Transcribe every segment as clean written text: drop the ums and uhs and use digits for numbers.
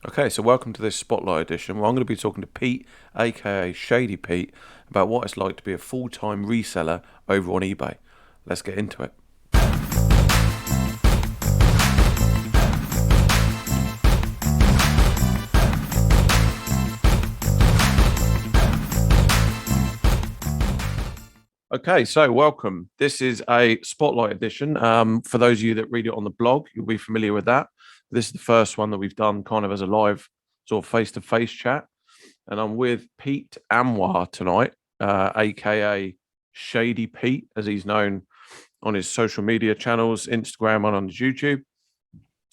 Okay, so welcome to this Spotlight edition where I'm going to be talking to Pete, aka Shady Pete, about what it's like to be a full-time reseller over on eBay. Let's get into it. Okay, so welcome. This is a Spotlight edition. For those of you that read it on the blog, you'll be familiar with that. This is the first one that we've done kind of as a live sort of face-to-face chat. And I'm with Pete Amwar tonight, aka Shady Pete, as he's known on his social media channels, Instagram and on his YouTube.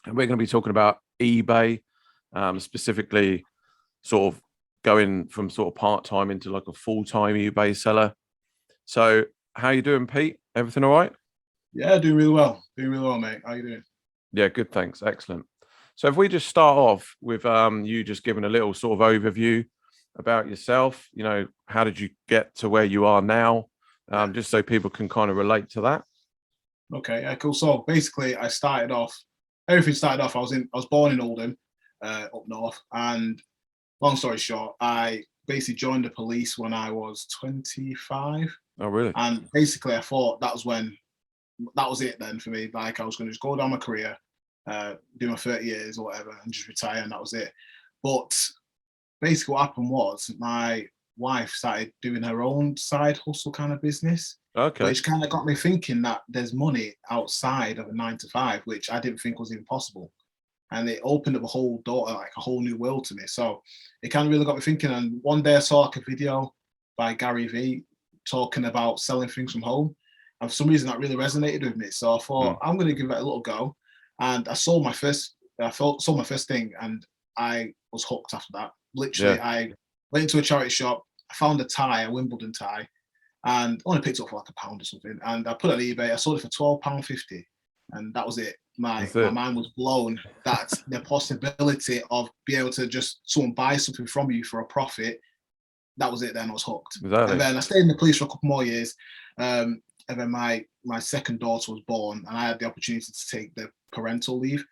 And we're going to be talking about eBay, specifically sort of going from sort of part-time into like a full-time eBay seller. So how you doing, Pete? Everything all right? Yeah, doing really well. Doing really well, mate. How you doing? Yeah, good, thanks. Excellent. So if we just start off with you just giving a little sort of overview about yourself, how did you get to where you are now? Yeah. Just so people can kind of relate to that. Okay, yeah, cool. So basically everything started off, I was born in Oldham, up north, and long story short, I basically joined the police when I was 25. Oh, really? And basically I thought that was it then for me. Like I was gonna just go down my career, do my 30 years or whatever, and just retire, and that was it. But basically what happened was my wife started doing her own side hustle kind of business, Okay. which kind of got me thinking that there's money outside of a 9 to 5, which I didn't think was even possible. And it opened up a whole door, like a whole new world to me. So it kind of really got me thinking. And one day I saw like a video by Gary Vee talking about selling things from home. And for some reason that really resonated with me. So I Hmm. thought I'm going to give it a little go. And sold my first thing, and I was hooked after that. Yeah. Literally, I went into a charity shop, I found a tie, a Wimbledon tie, and only picked it up for like £1 or something. And I put it on eBay. I sold it for £12.50, and that was it. My That's my it. mind was blown that the possibility of being able to just someone buy something from you for a profit. That was it. Then I was hooked. And Exactly. then I stayed in the police for a couple more years. And then my second daughter was born, and I had the opportunity to take the parental leave.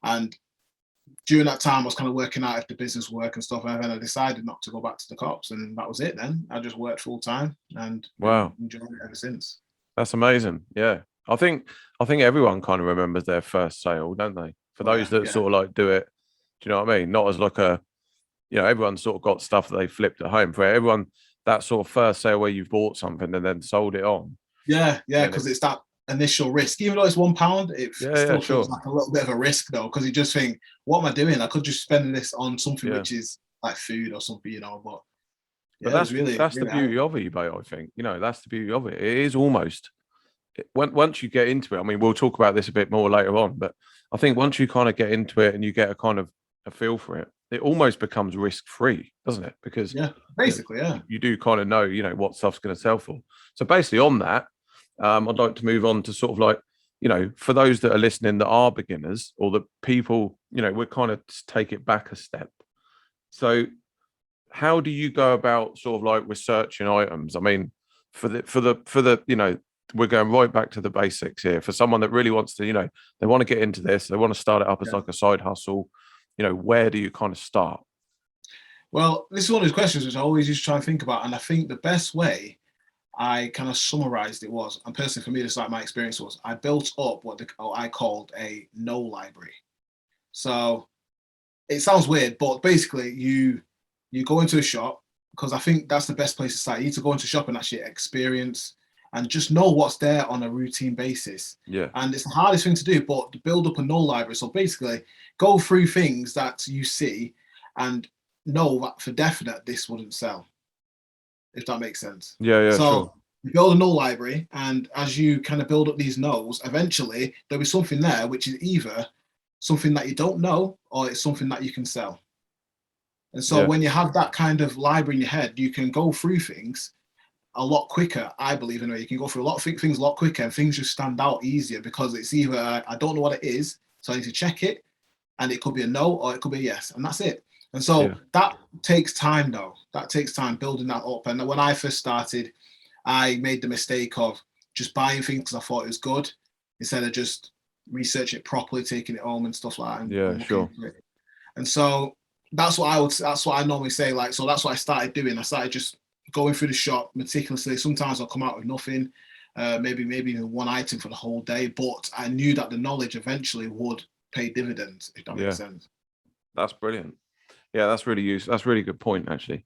And during that time, I was kind of working out if the business would work and stuff. And then I decided not to go back to the cops, and that was it. Then I just worked full time and been Wow. enjoying it ever since. That's amazing. Yeah. I think everyone kind of remembers their first sale, don't they? For Oh those yeah, that yeah, sort of like do it, do you know what I mean? Not as like everyone sort of got stuff that they flipped at home. For everyone, that sort of first sale where you bought something and then sold it on. yeah. Then Because it's that initial risk. Even though it's £1, it yeah, still feels sure. like a little bit of a risk though, because you just think, what am I doing? I could just spend this on something Yeah. which is like food or something, you know. But But yeah, it was really, that's the really beauty of eBay, I think. That's the beauty of it. It is almost once you get into it. I mean, we'll talk about this a bit more later on, but I think yeah, once you kind of get into it and you get a kind of a feel for it, it almost becomes risk free, doesn't it? Because yeah. you know Basically, yeah, you do kind of know what stuff's going to sell for. So basically, on that, I'd like to move on to sort of like for those that are listening that are beginners or the people we're kind of take it back a step. So how do you go about sort of like researching items? I mean, for the we're going right back to the basics here. For someone that really wants to, they want to get into this, they want to start it up as yeah. like a side hustle. Where do you kind of start? Well, this is one of those questions which I always used to try and think about, and I think the best way I kind of summarized it was, and personally for me, this is like my experience was, I built up what I called a no library. So it sounds weird, but basically you go into a shop, because I think that's the best place to start. You need to go into a shop and actually experience and just know what's there on a routine basis. Yeah, And it's the hardest thing to do, but to build up a no library. So basically, go through things that you see and know that for definite this wouldn't sell, if that makes sense. yeah, So sure. you build a no library, and as you kind of build up these no's, eventually there'll be something there which is either something that you don't know or it's something that you can sell. And so Yeah, when you have that kind of library in your head, you can go through things a lot quicker. I believe in a way you can go through a lot of things a lot quicker, and things just stand out easier because it's either I don't know what it is, so I need to check it, and it could be a no or it could be a yes, and that's it. And so yeah, that takes time, though. That takes time building that up. And when I first started, I made the mistake of just buying things because I thought it was good instead of just researching it properly, taking it home and stuff like that, and yeah, looking sure. into it. And so that's what I normally say. Like, so that's what I started doing. I started just going through the shop meticulously. Sometimes I'll come out with nothing, maybe even one item for the whole day. But I knew that the knowledge eventually would pay dividends, if that makes Yeah, sense. that's brilliant. Yeah, that's really useful. That's a really good point, actually.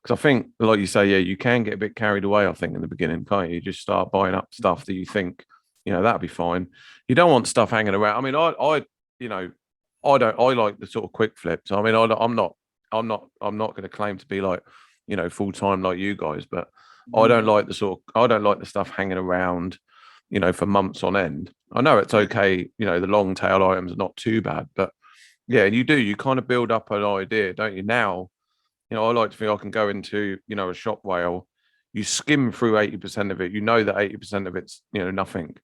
Because I think, like you say, yeah, you can get a bit carried away, I think, in the beginning, can't you? You just start buying up stuff that you think, that'll be fine. You don't want stuff hanging around. I mean, you know, I like the sort of quick flips. I mean, I'm not going to claim to be like, full time like you guys, but Mm. I don't like the stuff hanging around, for months on end. I know it's Yeah, okay, the long tail items are not too bad, but yeah, you kind of build up an idea, don't you? Now, I like to think I can go into, a shop whale, you skim through 80% of it, you know that 80% of it's, nothing.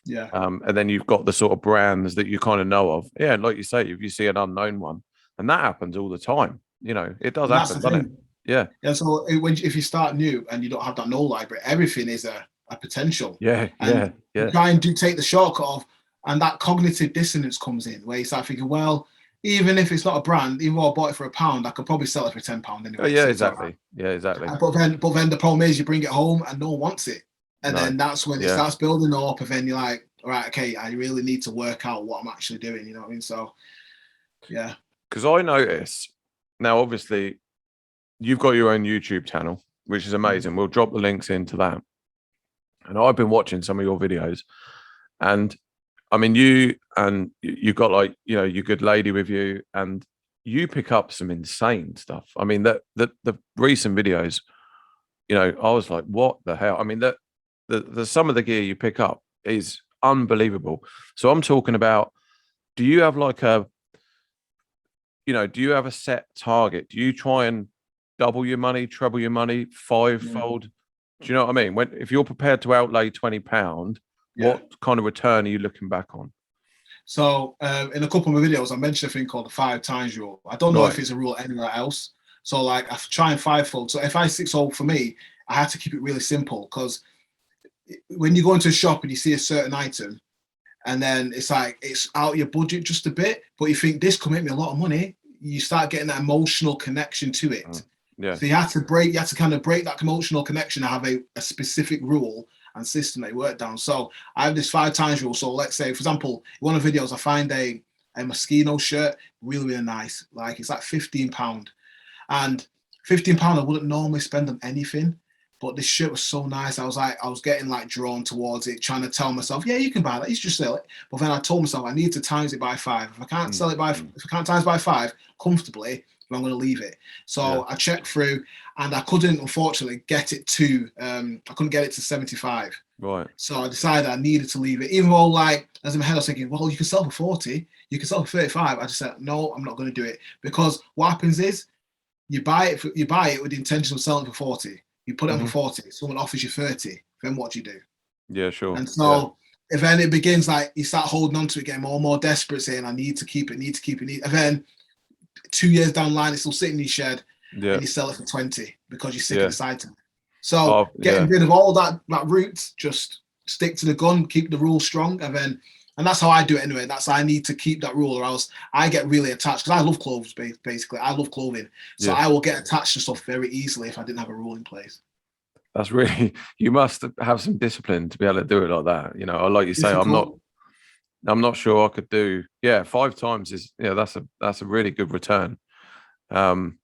yeah, And then you've got the sort of brands that you kind of know of. Yeah, and like you say, if you see an unknown one, and that happens all the time, it does and that's happen, the doesn't it? thing. Yeah, And so if you start new and you don't have that know library, everything is a potential. yeah, And yeah, you yeah. try and take the shortcut of, and that cognitive dissonance comes in where you start thinking, well, even if it's not a brand, even though I bought it for £1, I could probably sell it for £10 Oh, anyway. yeah, So it's all right. exactly. Yeah, exactly. But then the problem is you bring it home and no one wants it. And No, then that's when it yeah. starts building up. And then you're like, all right, okay, I really need to work out what I'm actually doing. You know what I mean? So yeah. Because I notice now, obviously, you've got your own YouTube channel, which is Mhm. amazing. We'll drop the links into that. And I've been watching some of your videos, and I mean, you've got like, your good lady with you, and you pick up some insane stuff. I mean, that the recent videos, I was like, what the hell? I mean, the some of the gear you pick up is unbelievable. So I'm talking about, do you have like do you have a set target? Do you try and double your money, treble your money, Yeah. fivefold? Do you know what I mean? If you're prepared to outlay £20, Yeah. what kind of return are you looking back on? So in a couple of my videos, I mentioned a thing called the 5 times rule. I don't know Right. if it's a rule anywhere else. So like I try and fivefold. So if I stick, so for me, I had to keep it really simple because when you go into a shop and you see a certain item, and then it's like it's out your budget just a bit, but you think this could make me a lot of money, you start getting that emotional connection to it. Mm. Yeah. So you had to kind of break that emotional connection and have a specific rule and system that you work down. So I have this 5 times rule. So let's say, for example, in one of the videos, I find a Moschino shirt, really, really nice. Like it's like £15. And £15 I wouldn't normally spend on anything. But this shirt was so nice. I was getting like drawn towards it, trying to tell myself, yeah, you can buy that. You should just sell it. But then I told myself I need to times it by 5. If I can't Mm. sell it by, Mm. if I can't times by 5 comfortably, I'm going to leave it. Yeah. So I checked through, and I couldn't unfortunately get it to. I couldn't get it to 75. Right. So I decided I needed to leave it, even though, like, as in my head, I was thinking, well, you can sell for 40, you can sell for 35. I just said, no, I'm not going to do it because what happens is you buy it with the intention of selling for 40. You put it on for Hmm. 40. Someone offers you 30. Then what do you do? Yeah, sure. And Yeah. so if then it begins like you start holding on to it, getting more and more desperate, saying, I need to keep it, need to keep it. And then 2 years down the line, it's still sitting in your shed Yeah. and you sell it for 20 because you're sick of Yeah. this item. So Oh, getting yeah. rid of all that route, just stick to the gun, keep the rule strong, and that's how I do it anyway. That's I need to keep that rule, or else I get really attached because I love clothes. Basically, I love clothing, so Yeah. I will get attached to stuff very easily if I didn't have a rule in place. That's really, you must have some discipline to be able to do it like that. Like you say, Difficult. I'm not sure I could do, yeah, 5 times is, that's a really good return. Um,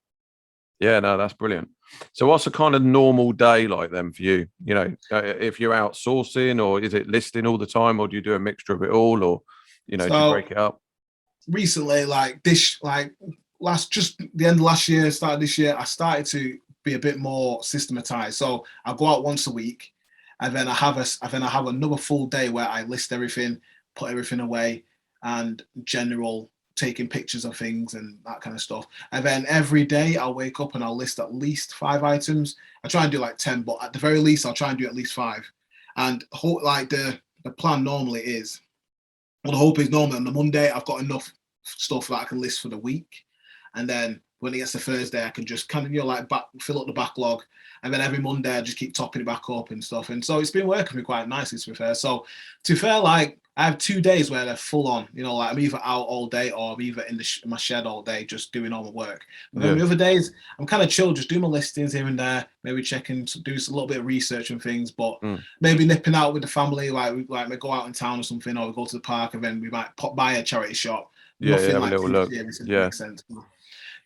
yeah, no, that's brilliant. So what's a kind of normal day like then for you? If you're outsourcing, or is it listing all the time, or do you do a mixture of it all, or, do you So break it up? recently, like last just the end of last year, started this year, I started to be a bit more systematized. So I go out once a week, and then I have another full day where I list everything, put everything away, and general taking pictures of things and that kind of stuff. And then every day I'll wake up and I'll list at least 5 items. I try and do like 10, but at the very least I'll try and do at least 5. And like the plan normally is, well, the hope is normally on the Monday I've got enough stuff that I can list for the week, and then when it gets to Thursday, I can just kind of like fill up the backlog, and then every Monday I just keep topping it back up and stuff. And so it's been working for me quite nicely, to be fair. So to be fair, like I have 2 days where they're full on, you know, like I'm either out all day or I'm either in my shed all day just doing all my work. But then Yeah. the other days, I'm kind of chill, just doing my listings here and there, maybe checking, do a little bit of research and things, but maybe nipping out with the family, like we go out in town or something, or we go to the park and then we might pop by a charity shop. Yeah. Nothing Have a like little too look. serious, if that Yeah. makes sense.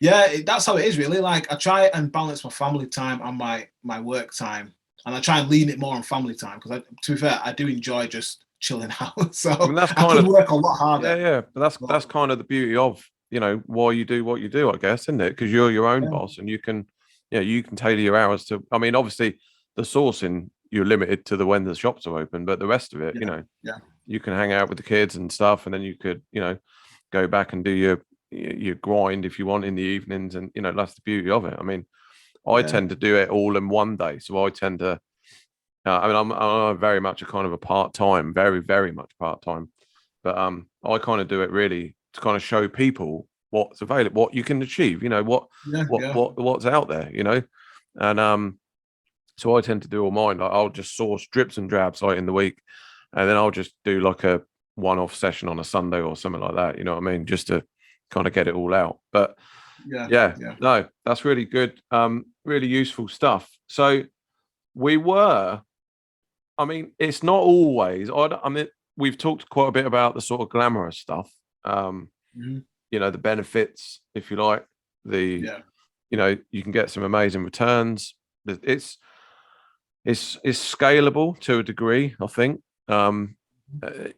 Yeah, that's how it is really. Like I try and balance my family time and my work time, and I try and lean it more on family time because, to be fair, I do enjoy just chilling out. So I mean, that's I kind could of, work a lot yeah, harder. yeah. But that's But kind of the beauty of, you know, why you do what you do, I guess, isn't it? Because you're your own yeah, boss and you can, yeah, you can tailor your hours to. I mean, obviously, the sourcing you're limited to the when the shops are open, but the rest of it, you yeah, know, yeah, you can hang out with the kids and stuff, and then you could, you know, go back and do your grind if you want in the evenings, and you know, that's the beauty of it. I mean, I yeah, tend to do it all in one day, so I tend to. I mean, I'm very much a kind of a part time, very very much part time, but I kind of do it really to kind of show people what's available, what you can achieve, you know, yeah, yeah, what's out there, you know, and so I tend to do all mine. Like I'll just source drips and drabs like in the week, and then I'll just do like a one-off session on a Sunday or something like that. You know what I mean? Just to kind of get it all out. But yeah, yeah, yeah. no, that's really good. Really useful stuff. So we were. I mean, it's not always. I mean, we've talked quite a bit about the sort of glamorous stuff. Um, Mhm. you know, the benefits, if you like. The Yeah. you know, you can get some amazing returns. It's it's scalable to a degree, I think.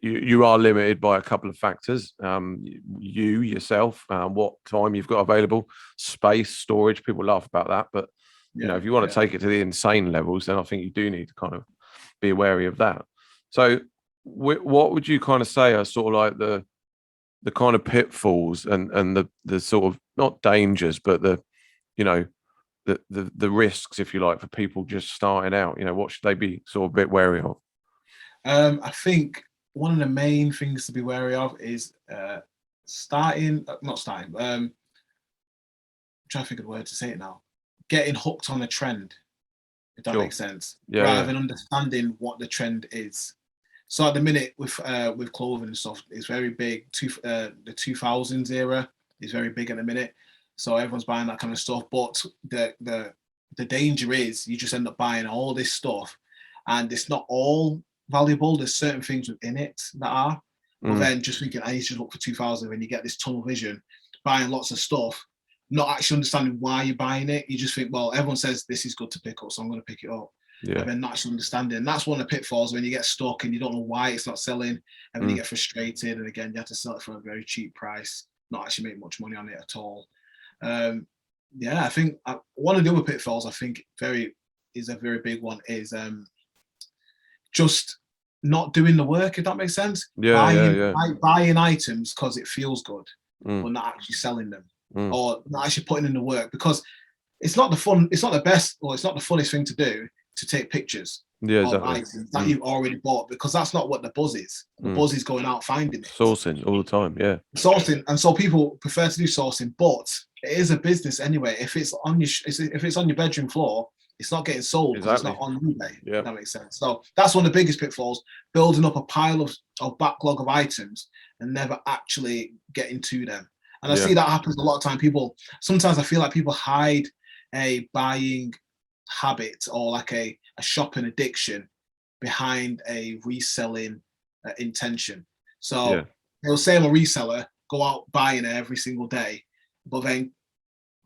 You are limited by a couple of factors. You yourself, what time you've got available, space, storage. People laugh about that, but you know, Yeah, if you want to yeah. take it to the insane levels, then I think you do need to kind of be wary of that. So, what would you kind of say are sort of like the kind of pitfalls and the sort of not dangers, but the you know the risks, if you like, for people just starting out? You know, what should they be sort of a bit wary of? I think one of the main things to be wary of is not starting. I'm trying to think of the word to say it now. Getting hooked on a trend, if that Sure. makes sense, Yeah, rather yeah. than understanding what the trend is. So at the minute with clothing and stuff, it's very big. The 2000s era is very big at the minute. So everyone's buying that kind of stuff. But the danger is you just end up buying all this stuff, and it's not all valuable. There's certain things within it that are. But Mm, then just thinking, I need to look for 2000, and you get this tunnel vision, buying lots of stuff, not actually understanding why you're buying it. You just think, well, everyone says this is good to pick up, so I'm going to pick it up, yeah. and then not actually understanding. And that's one of the pitfalls when you get stuck and you don't know why it's not selling, and then you Mm, get frustrated. And again, you have to sell it for a very cheap price, not actually make much money on it at all. Yeah, I think one of the other pitfalls I think is a very big one is just not doing the work. If that makes sense, yeah, yeah, yeah. buying items because it feels good, Mm, but not actually selling them mm, or not actually putting in the work because it's not the fun. It's not the best, or it's not the funnest thing to do to take pictures yeah, of exactly. items that Mm, you've already bought because that's not what the buzz is. The mm. buzz is going out finding it, Sourcing all the time. Yeah, sourcing, and so people prefer to do sourcing. But it is a business anyway. If it's on your bedroom floor, it's not getting sold because it's not exactly. on eBay. Yeah. If that makes sense. So that's one of the biggest pitfalls: building up a pile of backlog of items and never actually getting to them. And I Yeah. see that happens a lot of time. Sometimes I feel like people hide a buying habit or like a shopping addiction behind a reselling intention. Yeah. So they'll say I'm a reseller, go out buying it every single day, but then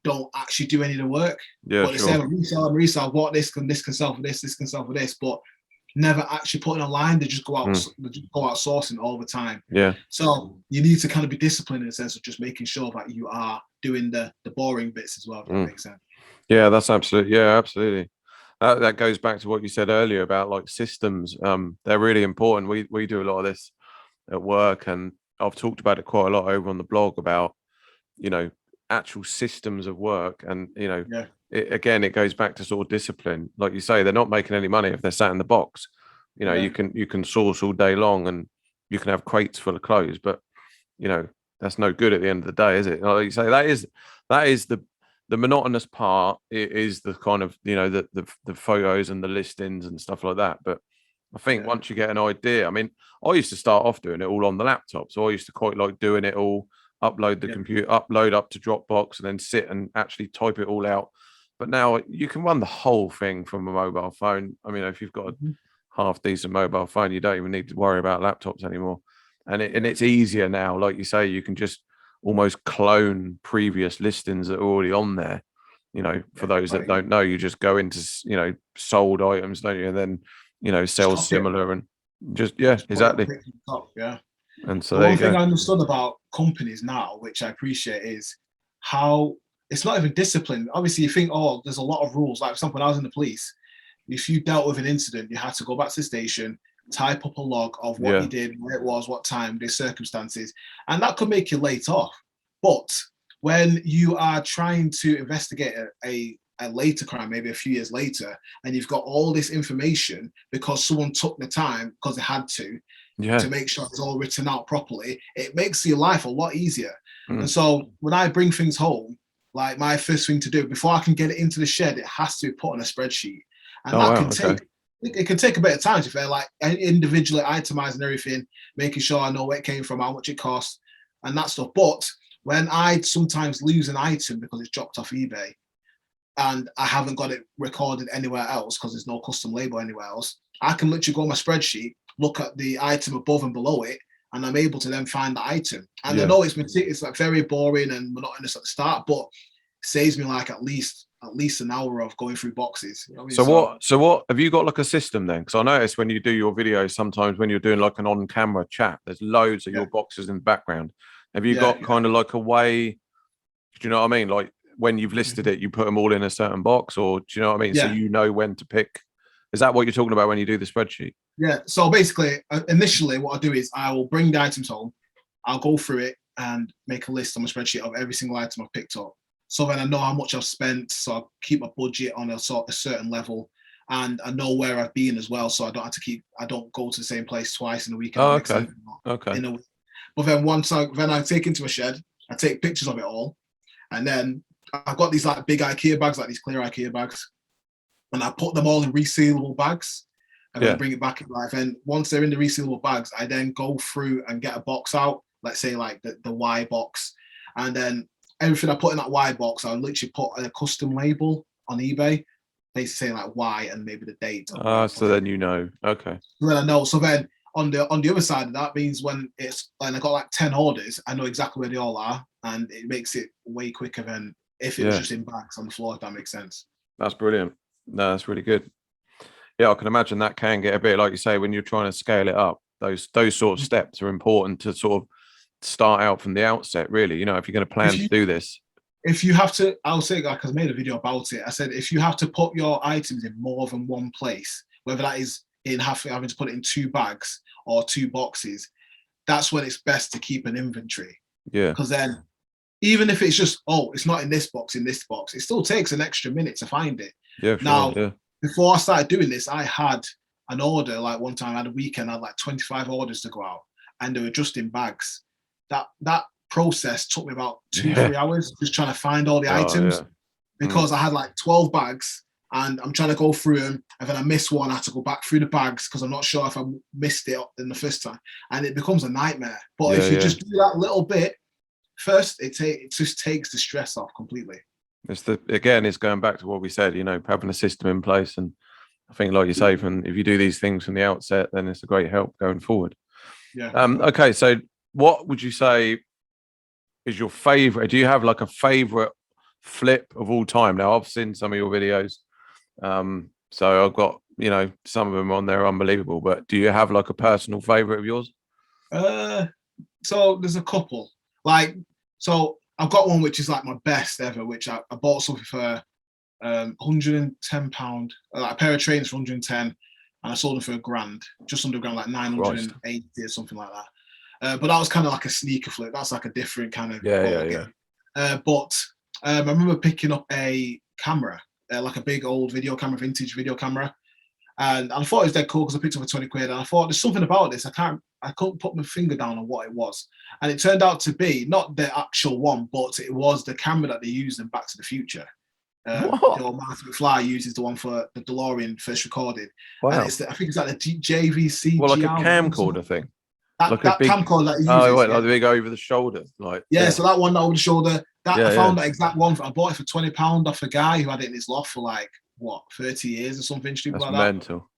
don't actually do any of the work. Yeah. But they say Sure. I'm a reseller, what this can sell for this can sell for this, but never actually putting online. Mm, They just go out sourcing all the time. yeah. So you need to kind of be disciplined in the sense of just making sure that you are doing the boring bits as well, if that Mm. makes sense. Yeah. That's absolutely. Yeah. Absolutely. That goes back to what you said earlier about like systems. They're really important. We do a lot of this at work, and I've talked about it quite a lot over on the blog about you know actual systems of work, and you know Yeah. again it goes back to sort of discipline. Like you say, they're not making any money if they're sat in the box. You know, Yeah. you can source all day long, and you can have crates full of clothes, but you know that's no good at the end of the day, is it? Like you say, that is the monotonous part. It is the kind of you know the photos and the listings and stuff like that, but I think Yeah. once you get an idea, I mean, I used to start off doing it all on the laptop. So I used to quite like doing it all, upload the Yeah. computer, upload up to Dropbox, and then sit and actually type it all out. But now you can run the whole thing from a mobile phone. I mean, if you've got a Mhm. half decent mobile phone, you don't even need to worry about laptops anymore. And Yeah. it's easier now. Like you say, you can just almost clone previous listings that are already on there. For Yeah. those that Right. don't know, you just go into sold items, don't you? And then Just sells copy it. similar and yeah, Just put it on exactly. the top. Yeah. And so The there one you thing go. I understood about companies now, which I appreciate, is how it's not even discipline. Obviously, you think, oh, there's a lot of rules. Like, for example, when I was in the police, if you dealt with an incident, you had to go back to the station, type up a log of what you Yeah. did, where it was, what time, the circumstances, and that could make you late off. But when you are trying to investigate a later crime, maybe a few years later, and you've got all this information because someone took the time because they had Yeah. to make sure it's all written out properly, it makes your life a lot easier. And Mm. so when I bring things home, like my first thing to do before I can get it into the shed, it has to be put on a spreadsheet, and Oh that wow. can Okay. take it can take a bit of time to feel like individually itemizing everything, making sure I know where it came from, how much it costs, and that stuff. But when I sometimes lose an item because it's dropped off eBay and I haven't got it recorded anywhere else because there's no custom label anywhere else, I can literally go on my spreadsheet, look at the item above and below it, and I'm able to then find the item. And I Yeah. know it's like very boring and monotonous at the start, but it saves me like at least an hour of going through boxes. You know what I mean? So So what have you got like a system then? Because I notice when you do your videos, sometimes when you're doing like an on-camera chat, there's loads of yeah, your boxes in the background. Have you yeah, got yeah. kind of like a way? Do you know what I mean? Like when you've listed Mhm. it, you put them all in a certain box, or do you know what I mean? So Yeah, you know when to pick. Is that what you're talking about when you do the spreadsheet? yeah. So basically, initially, what I do is I will bring the items home, I'll go through it and make a list on my spreadsheet of every single item I've picked up. So then I know how much I've spent. So I keep my budget on a certain level, and I know where I've been as well. So I don't go to the same place twice in a week. If Oh, that makes okay. sense. Okay. In a week. But then I take into a shed, I take pictures of it all, and then I've got these like big IKEA bags, like these clear IKEA bags, and I put them all in resealable bags. And then Yeah. bring it back in life. And once they're in the resealable bags, I then go through and get a box out, let's say like the Y box. And then everything I put in that Y box, I'll literally put a custom label on eBay. They say like Y and maybe the date of when I So put it. then you know. Okay. So then I know. So then on the other side of that means when it's and I got like 10 orders, I know exactly where they all are. And it makes it way quicker than if it was Yeah. just in bags on the floor, if that makes sense. That's brilliant. No, that's really good. Yeah, I can imagine that can get a bit like you say when you're trying to scale it up. Those sort of steps are important to sort of start out from the outset. Really, if you're going to If plan to you do this. if you have to, I'll say like I made a video about it. I said if you have to put your items in more than one place, whether that is in having to put it in two bags or two boxes, that's when it's best to keep an inventory. Yeah. Because then even if it's just, oh, it's not in this box, it still takes an extra minute to find it. Yeah. Sure. Now, Yeah. before I started doing this, I had an order, like one time I had a weekend, I had like 25 orders to go out, and they were just in bags. That process took me about two, Yeah. 3 hours just trying to find all the Oh items yeah. Mm. because I had like 12 bags and I'm trying to go through them. And then I missed one. I had to go back through the bags because I'm not sure if I missed it in the first time. And it becomes a nightmare. But Yeah. if you Yeah. just do that little bit first, it just takes the stress off completely. It's going back to what we said. Having a system in place, and I think, like you say, if you do these things from the outset, then it's a great help going forward. Yeah. Okay, so what would you say is your favorite? Do you have like a favorite flip of all time? Now, I've seen some of your videos, so I've got some of them on there unbelievable. But do you have like a personal favorite of yours? Uh, so there's a couple. Like, so I've got one which is like my best ever, which I bought something for £110, like a pair of trainers for 110, and I sold them for £1,000, just under £1,000, like Christ. 980 or something like that. But that was kind of like a sneaker flip. That's like a different kind of Yeah, yeah, ball yeah. game. But I remember picking up a camera, like a big old video camera, vintage video camera, and I thought it was dead cool because I picked up for 20 quid. And I thought there's something about this. I couldn't put my finger down on what it was. And it turned out to be not the actual one, but it was the camera that they used in Back to the Future. What? Martin McFly uses the one for the DeLorean first recorded, and Wow. I think it's like the JVC Well, like a GR1 or camcorder something. thing. That Like a big. camcorder that he Oh, uses, wait, like the big over the shoulder, like yeah. So that one over the shoulder, that I yeah, yeah. found that exact one. I bought it for £20 off a guy who had it in his loft for like what 30 years or something stupid That's like that. mental.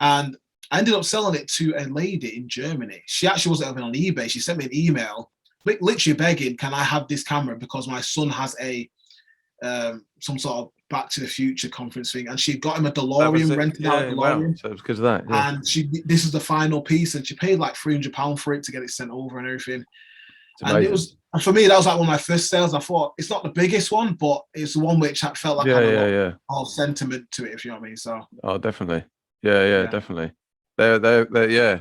And I ended up selling it to a lady in Germany. She actually wasn't even on eBay. She sent me an email, literally begging, "Can I have this camera because my son has a some sort of Back to the Future conference thing?" And she got him a That was DeLorean, it. rented out a Yeah, wow. DeLorean. So it's because of that. Yeah, And this is the final piece, and she paid like £300 for it to get it sent over and everything. it's And it amazing. was, and for me, that was like one of my first sales. I thought it's not the biggest one, but it's the one which I felt like Yeah, had a yeah, lot yeah. of sentiment to it, if you know what I mean. So, Oh, definitely. Yeah, yeah, yeah. definitely. They're yeah.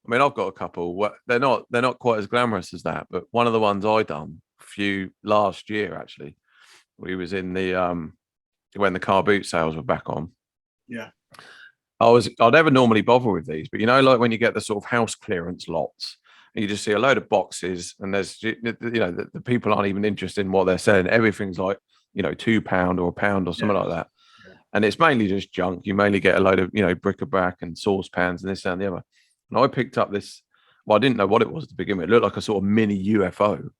I mean, I've got a couple. They're not quite as glamorous as that, but one of the ones I done a few last year actually. We was in the when the car boot sales were back on. Yeah. I never normally bother with these, but you know, like when you get the sort of house clearance lots, and you just see a load of boxes, and there's the people aren't even interested in what they're selling. Everything's like £2 or £1 or something like that, and it's mainly just junk. You mainly get a load of bric-a-brac and saucepans and this and the other. And I picked up this. Well, I didn't know what it was to begin with. It looked like a sort of mini UFO,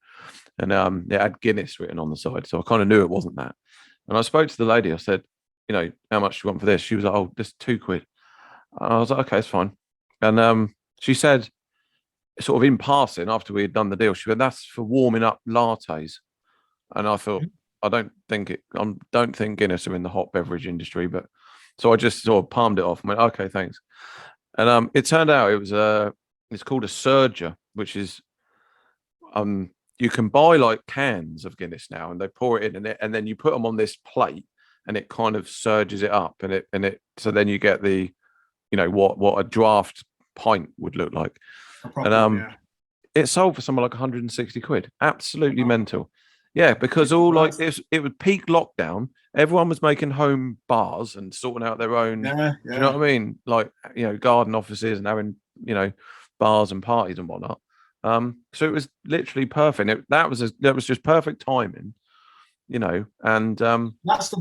and it had Guinness written on the side, so I kind of knew it wasn't that. And I spoke to the lady. I said, how much do you want for this? She was like, oh, just £2. And I was like, okay, it's fine. And she said, sort of in passing, after we had done the deal, she went, that's for warming up lattes. And I thought, I don't think Guinness are in the hot beverage industry, but so I just sort of palmed it off and went, okay, thanks. And it turned out it's called a surger, which is you can buy like cans of Guinness now, and they pour it in, and then you put them on this plate, and it kind of surges it up, and it so then you get the what a draft pint would look like. And it sold for something like 160 quid. Absolutely mental. Yeah, because all like it was peak lockdown. Everyone was making home bars and sorting out their own. Do you know what I mean? Like garden offices and having bars and parties and whatnot. So it was literally perfect. That was just perfect timing. And that's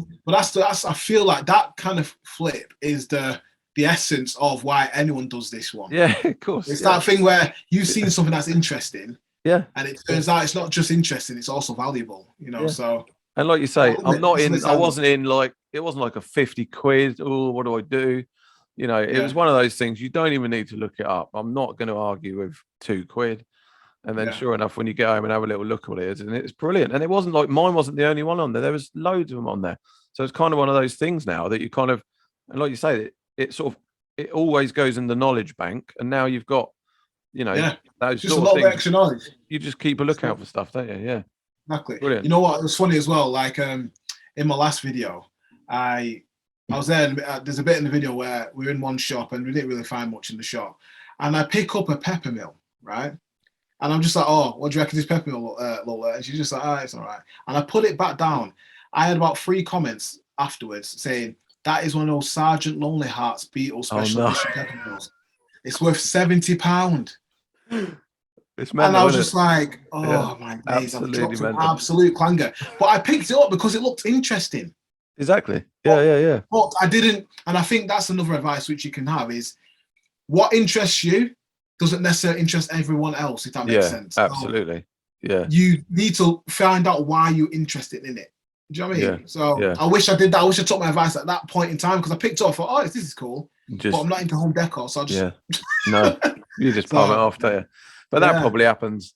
I feel like that kind of flip is the essence of why anyone does this one. Yeah, of course. It's that thing where you've seen something that's interesting, yeah, and it turns out it's not just interesting; it's also valuable. So. And like you say, I'm not in. I wasn't in like it wasn't like a 50 quid. Oh, what do I do? It was one of those things. You don't even need to look it up. I'm not going to argue with 2 quid. And then, sure enough, when you get home and have a little look at what it is, and it's brilliant. And it wasn't like mine wasn't the only one on there. There was loads of them on there. So it's kind of one of those things now that you kind of, and like you say, it always goes in the knowledge bank. And now you've got, those just a lot of extra knowledge. You just keep a lookout for stuff, don't you? Yeah, exactly. Brilliant. You know what? It was funny as well. Like in my last video, I was there. And, there's a bit in the video where we were in one shop and we didn't really find much in the shop, and I pick up a pepper mill, right? And I'm just like, oh, what do you reckon this pepper mill, Lola? And she's just like, oh, it's all right. And I put it back down. I had about 3 comments afterwards saying, that is one of those Sergeant Lonely Hearts Beatles special edition pepper mills. It's worth £70. It's mental, and I was just like, oh my days, I've dropped an absolute clanger. But I picked it up because it looked interesting. Exactly. Yeah. But I didn't, and I think that's another advice which you can have is what interests you doesn't necessarily interest everyone else, if that makes sense. Absolutely. So you need to find out why you're interested in it. Do you know what I mean? Yeah. So I wish I did that. I wish I took my advice at that point in time because I picked it up for, this is cool. But I'm not into home decor, so I just no, you just palm it off, don't you? But that probably happens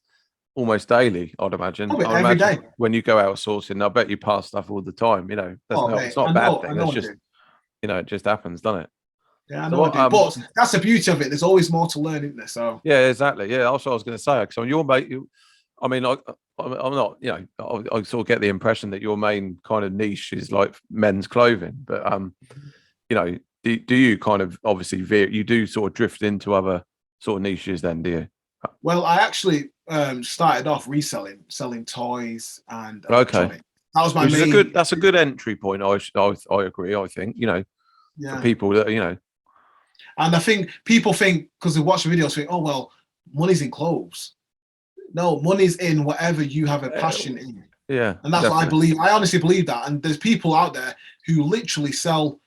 almost daily, I'd imagine. Every day. When you go outsourcing, I bet you pass stuff all the time. It's not a bad thing. It's just, it just happens, doesn't it? Yeah, I know. But that's the beauty of it. There's always more to learn, isn't there? So yeah, exactly. Yeah, that's what I was going to say. Because your mate, I'm not. I sort of get the impression that your main kind of niche is like men's clothing, but do you kind of obviously you do sort of drift into other sort of niches then, do you? Well, I actually started off reselling, selling toys and electronics. That was my main. That's a good entry point. I agree. I think for people that And I think people think because they watch the videos, think, oh well, money's in clothes. No, money's in whatever you have a passion in. Yeah, And that's what I definitely. believe. I honestly believe that. And there's people out there who literally sell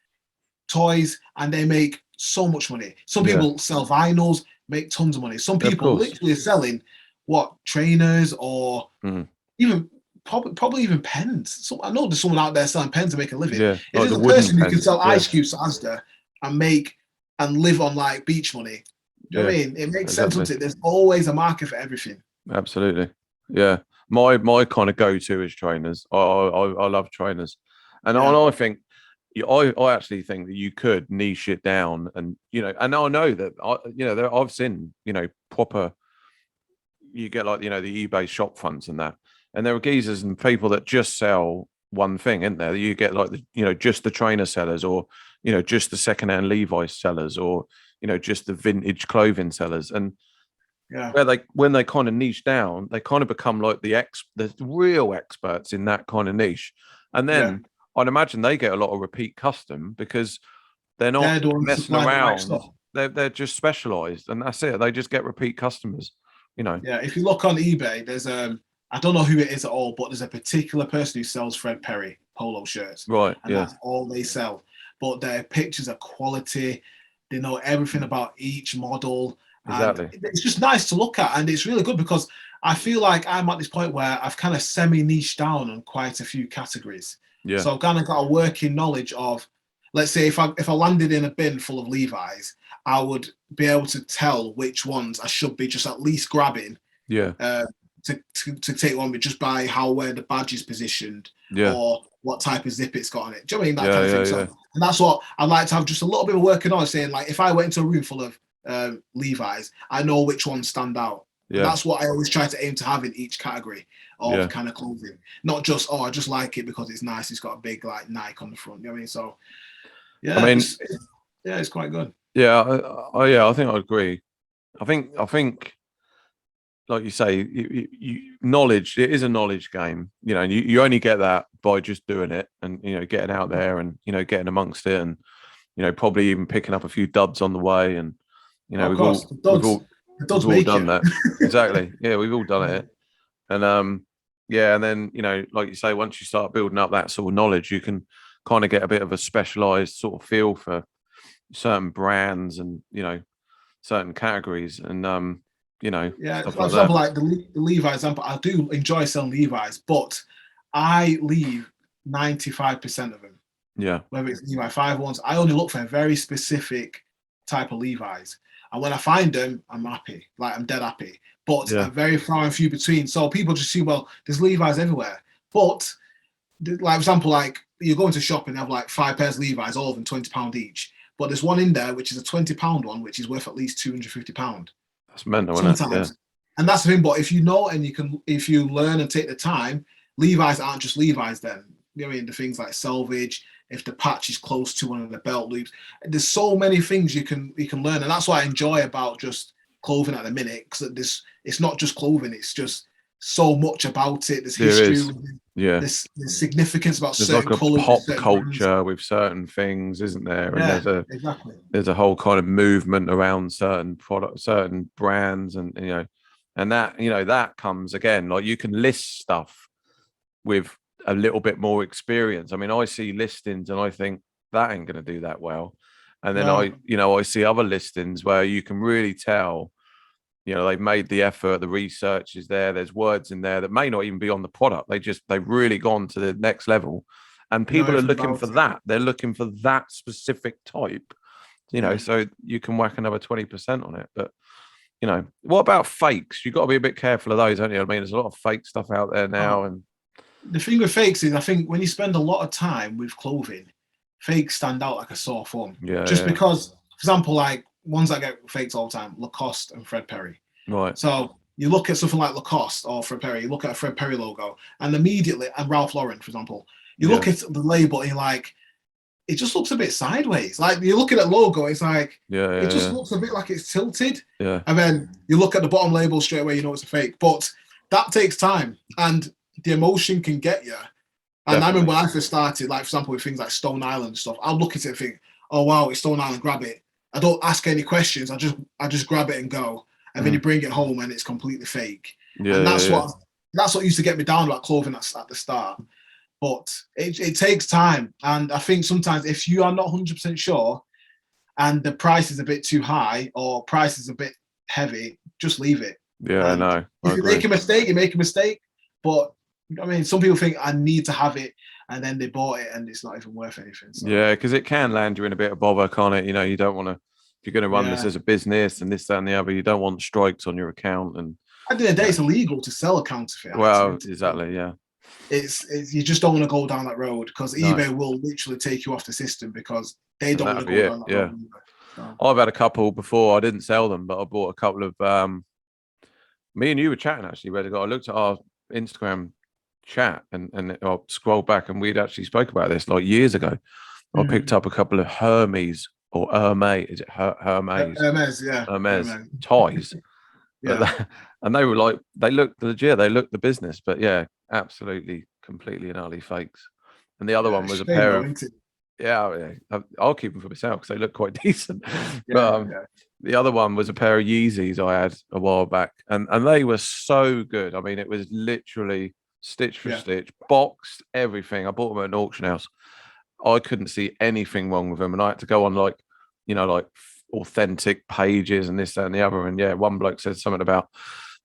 toys and they make so much money. Some Yeah, people sell vinyls, make tons of money. Some of people course. literally are selling what trainers or Mm. even probably even pens. So I know there's someone out there selling pens to make a living. Yeah, If like there's the a wooden person who can pens. sell Yeah, ice cubes to Asda and make and live on like beach money, do you know yeah, what I mean? It makes sense, exactly. doesn't it? There's always a market for everything. Absolutely. Yeah. My kind of go-to is trainers. I love trainers. And Yeah, I think I actually think that you could niche it down and and I know that I've seen, proper you get like, the eBay shop fronts and that. And there are geezers and people that just sell one thing, isn't there? You get like just the trainer sellers or just the secondhand Levi's sellers or just the vintage clothing sellers. And yeah, where they when they kind of niche down, they kind of become like the real experts in that kind of niche. And yeah. then I'd imagine they get a lot of repeat custom because they're not They're the ones messing supplying the right around. stuff. They're just specialized, and that's it. They just get repeat customers. You know, Yeah, if you look on eBay, there's I don't know who it is at all, but there's a particular person who sells Fred Perry polo shirts, right? and Yeah, that's all they sell. But their pictures are quality. They know everything about each model, and exactly. it's just nice to look at, and it's really good because I feel like I'm at this point where I've kind of semi-niched down on quite a few categories. Yeah, So I've kind of got a working knowledge of, let's say, if I landed in a bin full of Levi's, I would be able to tell which ones I should be just at least grabbing yeah, uh, to take one, but just by how where the badge is positioned yeah, or what type of zip it's got on it. Do you know what I mean? That yeah, kind of yeah, thing. So, yeah, and that's what I like to have just a little bit of working on, saying like if I went into a room full of Levi's, I know which ones stand out. And yeah, that's what I always try to aim to have in each category of yeah. kind of clothing. Not just, oh, I just like it because it's nice. It's got a big like Nike on the front. You know what I mean? So I yeah, mean, yeah, it's quite good. yeah, yeah, I think I agree. I think like you say, knowledge, it is a knowledge game, and you only get that by just doing it and, getting out there and, getting amongst it and, probably even picking up a few duds on the way. And, Of we've course, all, we've all, it we've does all make done you. that. Exactly. Yeah. We've all done it. And, yeah. And then, like you say, once you start building up that sort of knowledge, you can kind of get a bit of a specialized sort of feel for certain brands and, certain categories and, Yeah, stuff for like that. example, like the Levi example, I do enjoy selling Levi's, but I leave 95% of them, Yeah. whether it's Levi 5 ones. I only look for a very specific type of Levi's. And when I find them, I'm happy. Like I'm dead happy. But Yeah. I'm very far and few between. So people just see, well, there's Levi's everywhere. But like for example, like you go into shop and have like 5 pairs of Levi's, all of them £20 each. But there's one in there which is a £20 one, which is worth at least £250 That's mental, isn't it? Yeah. sometimes. And that's the thing. But if you know and if you learn and take the time, Levi's aren't just Levi's. Then you know what I mean, the things like selvage. If the patch is close to one of the belt loops, there's so many things you can learn, and that's what I enjoy about just clothing at the minute. Because this, it's not just clothing; it's just so much about it. There's There history, is. Yeah. there's significance about There's certain like a colors, pop certain brands. culture with certain things, isn't there? And Yeah, exactly. there's a whole kind of movement around certain products, certain brands, and and that that comes again. Like you can list stuff with a little bit more experience. I mean, I see listings and I think that ain't going to do that well. And then No, I see other listings where you can really tell, they've made the effort, the research is there, there's words in there that may not even be on the product. They've really gone to the next level. And you know people are everything looking about for it. that. They're looking for that specific type, Yeah. so you can whack another 20% on it. But what about fakes? You've got to be a bit careful of those, don't you? I mean, there's a lot of fake stuff out there now. Oh, And the thing with fakes is I think when you spend a lot of time with clothing, fakes stand out like a sore thumb. yeah, Just yeah. because, for example, like ones that get faked all the time, Lacoste and Fred Perry. Right. So you look at something like Lacoste or Fred Perry, you look at a Fred Perry logo, and immediately, and Ralph Lauren, for example, you Yeah. look at the label and you're like, it just looks a bit sideways. Like you look at that logo, it's like Yeah, it yeah, just yeah. looks a bit like it's tilted. Yeah. And then you look at the bottom label straight away, you know it's a fake. But that takes time, and the emotion can get you. And I remember Definitely. when I first started, like for example, with things like Stone Island stuff, I'll look at it and think, "Oh wow, it's Stone Island, grab it." I don't ask any questions. I just grab it and go. And then you Mm. bring it home and it's completely fake. Yeah, And yeah, that's yeah. That's what used to get me down about clothing at the start. But it takes time. And I think sometimes if you are not 100% sure and the price is a bit too high or price is a bit heavy, just leave it. Yeah, I And know. I if you agree. make a mistake, you make a mistake. But I mean, some people think I need to have it and then they bought it and it's not even worth anything. So Yeah, because it can land you in a bit of bother, can't it? You know, you don't want to, if you're going to run this yeah. as a business and this, that, and the other, you don't want strikes on your account. And At the end of the day, yeah, it's illegal to sell a counterfeit well, item. exactly. Yeah. It's you just don't want to go down that road because No, eBay will literally take you off the system because they and don't want that'd to be go it. down that Yeah. road either. So, I've had a couple before. I didn't sell them, but I bought a couple of, me and you were chatting actually, where I looked at our Instagram chat and I scrolled back and we'd actually spoke about this like years ago. I picked up a couple of Hermes or Hermes, is it Hermes? Hermes, yeah, Hermes Hermes, ties. But yeah. and they were like, they looked legit, they looked the business, but yeah, absolutely, completely and utterly fakes. And the other Yeah, one it's was a a shame pair though, of, isn't it? yeah, I'll keep them for myself because they look quite decent. But Yeah, yeah, the other one was a pair of Yeezys I had a while back, and they were so good. I mean, it was literally stitch for yeah. stitch, boxed, everything. I bought them at an auction house. I couldn't see anything wrong with them, and I had to go on like, like authentic pages and this that, and the other. And yeah, one bloke said something about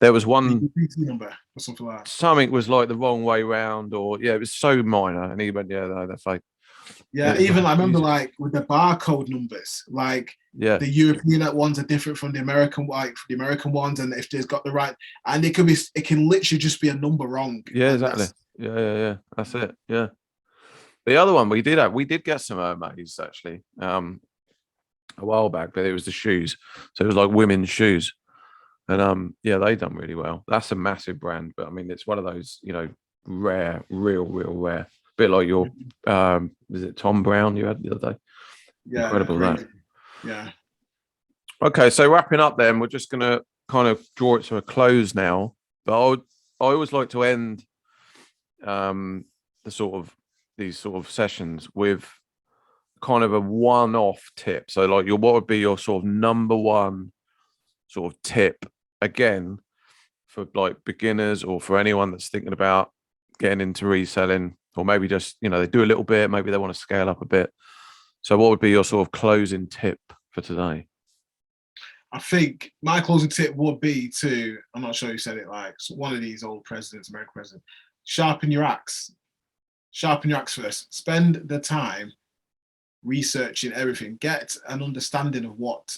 there was The one PT number or something like that. something was like the wrong way round, or yeah, it was so minor. And he went, yeah, no, they're fake. And Yeah, it was even like I remember Jesus, like with the barcode numbers, like yeah, the European ones are different from the American, like the American ones, and if there's got the right, and it can literally just be a number wrong, yeah, and exactly, that's yeah. That's it, yeah. The other one we did get some Hermes actually, a while back, but it was the shoes, so it was like women's shoes. And yeah, they done really well. That's a massive brand, but I mean, it's one of those, rare, real rare. Bit like your, is it Tom Brown you had the other day? yeah, Incredible that. crazy. Yeah, Okay, so wrapping up, then we're just gonna kind of draw it to a close now. But I always like to end the sort of these sort of sessions with kind of a one-off tip. So like what would be your sort of number one sort of tip again for like beginners or for anyone that's thinking about getting into reselling, or maybe just they do a little bit, maybe they want to scale up a bit. So what would be your sort of closing tip for today? I think my closing tip would be to, I'm not sure who said it, like one of these old presidents, American president, sharpen your axe. Sharpen your axe first. Spend the time researching everything. Get an understanding of what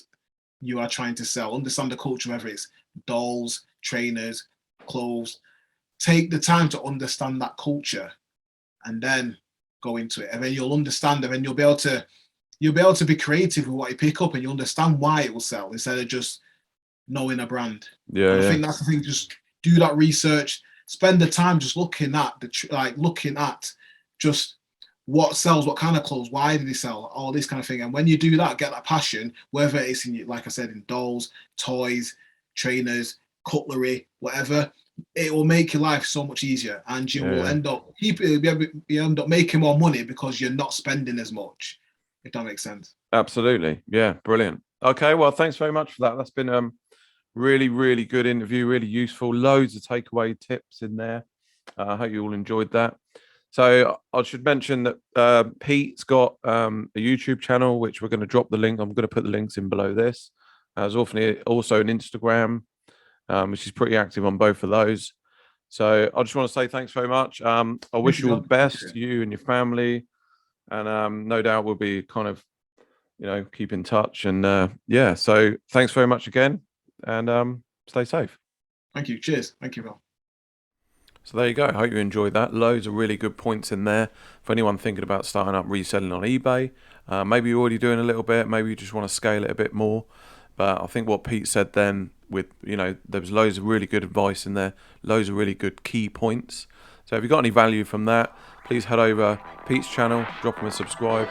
you are trying to sell. Understand the culture, whether it's dolls, trainers, clothes. Take the time to understand that culture and then go into it. And then you'll understand, and then you'll be able to be creative with what you pick up and you understand why it will sell instead of just knowing a brand. Yeah, And I yeah, think that's the thing. Just do that research. Spend the time just looking at looking at just what sells, what kind of clothes, why do they sell, all this kind of thing. And when you do that, get that passion, whether it's in, like I said, in dolls, toys, trainers, cutlery, whatever, it will make your life so much easier, and you yeah, will yeah. you end up making more money because you're not spending as much. If that makes sense. Absolutely. Yeah, brilliant. Okay, well, thanks very much for that. That's been really good interview, really useful. Loads of takeaway tips in there. I hope you all enjoyed that. So I should mention that Pete's got a YouTube channel, which we're going to drop the link. I'm going to put the links in below this. There's also an Instagram, which is pretty active on both of those. So I just want to say thanks very much. I Thank wish you, you all the John. best, you and your family. And no doubt we'll be kind of, keep in touch. And yeah, so thanks very much again. And stay safe. Thank you. Cheers. Thank you, Bill. So there you go. I hope you enjoyed that. Loads of really good points in there for anyone thinking about starting up reselling on eBay. Maybe you're already doing a little bit. Maybe you just want to scale it a bit more. But I think what Pete said then with, there was loads of really good advice in there, loads of really good key points. So if you got any value from that, please head over Pete's channel, drop him a subscribe,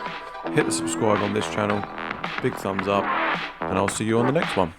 hit the subscribe on this channel, big thumbs up, and I'll see you on the next one.